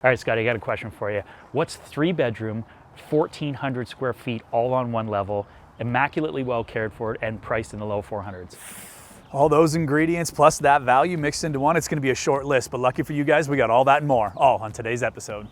All right, Scotty, I got a question for you. What's 3-bedroom, 1,400 square feet, all on one level, immaculately well cared for, and priced in the low 400s? All those ingredients plus that value mixed into one, it's gonna be a short list, but lucky for you guys, we got all that and more, all on today's episode.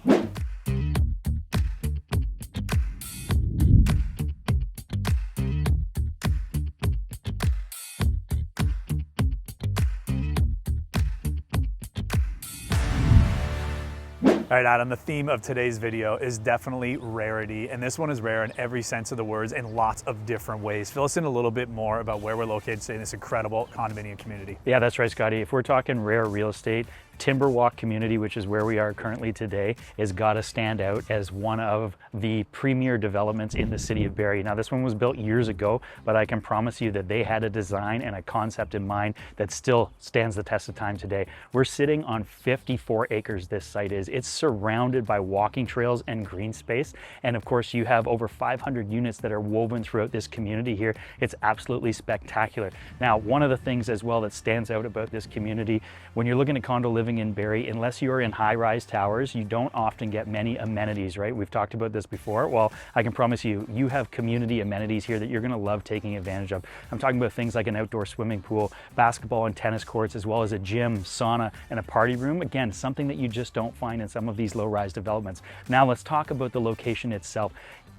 All right, Adam, the theme of today's video is definitely rarity, and this one is rare in every sense of the words in lots of different ways. Fill us in a little bit more about where we're located today in this incredible condominium community. Yeah, that's right, Scotty. If we're talking rare real estate, Timberwalk Community, which is where we are currently today, has got to stand out as one of the premier developments in the city of Barrie. Now, this one was built years ago, but I can promise you that they had a design and a concept in mind that still stands the test of time today. We're sitting on 54 acres, this site is. It's surrounded by walking trails and green space. And of course, you have over 500 units that are woven throughout this community here. It's absolutely spectacular. Now, one of the things as well that stands out about this community, when you're looking at condo living in Barrie, unless you're in high-rise towers, you don't often get many amenities, right? We've talked about this before. Well, I can promise you, you have community amenities here that you're gonna love taking advantage of. I'm talking about things like an outdoor swimming pool, basketball and tennis courts, as well as a gym, sauna, and a party room. Again, something that you just don't find in some of these low-rise developments. Now let's talk about the location itself.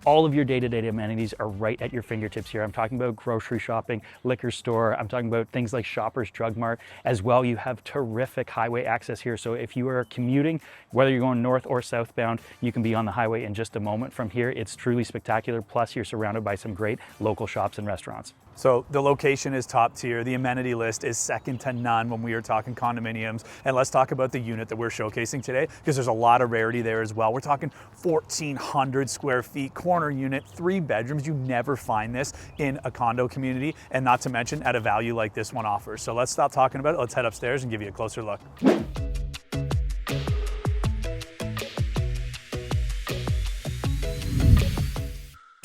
All of your day-to-day amenities are right at your fingertips here. I'm talking about grocery shopping, liquor store. I'm talking about things like Shoppers Drug Mart. As well, you have terrific highway access here. So if you are commuting, whether you're going north or southbound, you can be on the highway in just a moment from here. It's truly spectacular. Plus, you're surrounded by some great local shops and restaurants. So the location is top tier. The amenity list is second to none when we are talking condominiums. And let's talk about the unit that we're showcasing today, because there's a lot of rarity there as well. We're talking 1,400 square feet, corner unit, 3 bedrooms. You never find this in a condo community, and not to mention at a value like this one offers. So let's stop talking about it. Let's head upstairs and give you a closer look.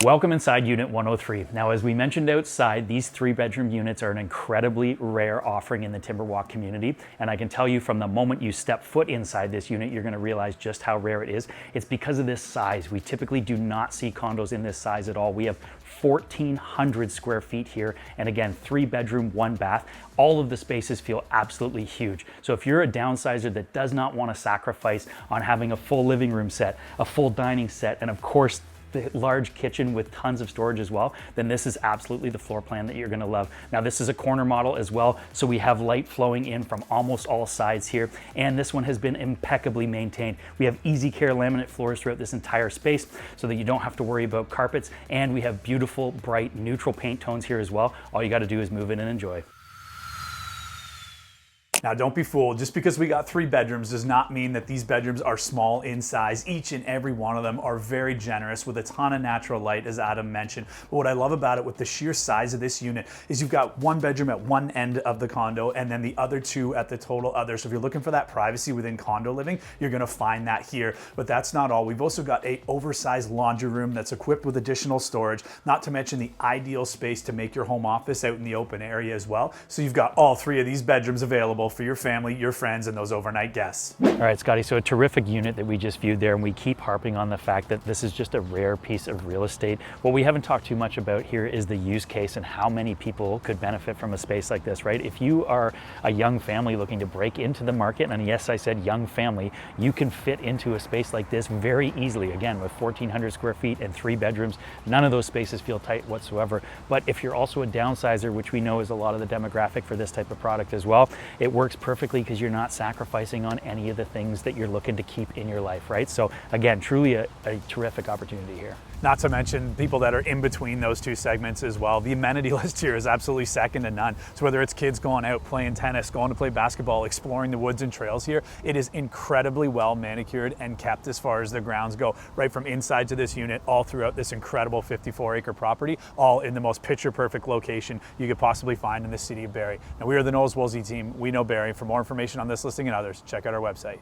Welcome inside Unit 103. Now, as we mentioned outside, these 3-bedroom units are an incredibly rare offering in the Timberwalk community. And I can tell you from the moment you step foot inside this unit, you're gonna realize just how rare it is. It's because of this size. We typically do not see condos in this size at all. We have 1,400 square feet here. And again, 3-bedroom, 1 bath. All of the spaces feel absolutely huge. So if you're a downsizer that does not want to sacrifice on having a full living room set, a full dining set, and of course, the large kitchen with tons of storage as well, then this is absolutely the floor plan that you're gonna love. Now, this is a corner model as well, so we have light flowing in from almost all sides here, and this one has been impeccably maintained. We have easy care laminate floors throughout this entire space so that you don't have to worry about carpets, and we have beautiful, bright, neutral paint tones here as well. All you gotta do is move in and enjoy. Now, don't be fooled. Just because we got 3 bedrooms does not mean that these bedrooms are small in size. Each and every one of them are very generous with a ton of natural light, as Adam mentioned. But what I love about it with the sheer size of this unit is you've got 1 bedroom at one end of the condo and then the other 2 at the total other. So if you're looking for that privacy within condo living, you're gonna find that here. But that's not all. We've also got a oversized laundry room that's equipped with additional storage, not to mention the ideal space to make your home office out in the open area as well. So you've got all 3 of these bedrooms available for your family, your friends, and those overnight guests. All right, Scotty, so a terrific unit that we just viewed there, and we keep harping on the fact that this is just a rare piece of real estate. What we haven't talked too much about here is the use case and how many people could benefit from a space like this, right? If you are a young family looking to break into the market, and yes, I said young family, you can fit into a space like this very easily. Again, with 1,400 square feet and 3 bedrooms, none of those spaces feel tight whatsoever. But if you're also a downsizer, which we know is a lot of the demographic for this type of product as well, it works perfectly because you're not sacrificing on any of the things that you're looking to keep in your life, right? So again, truly a terrific opportunity here. Not to mention people that are in between those 2 segments as well. The amenity list here is absolutely second to none. So whether it's kids going out playing tennis, going to play basketball, exploring the woods and trails here, it is incredibly well manicured and kept as far as the grounds go, right from inside to this unit, all throughout this incredible 54-acre property, all in the most picture-perfect location you could possibly find in the city of Barrie. Now, we are the Knowles Woolsey team. We know Barrie. For more information on this listing and others, check out our website.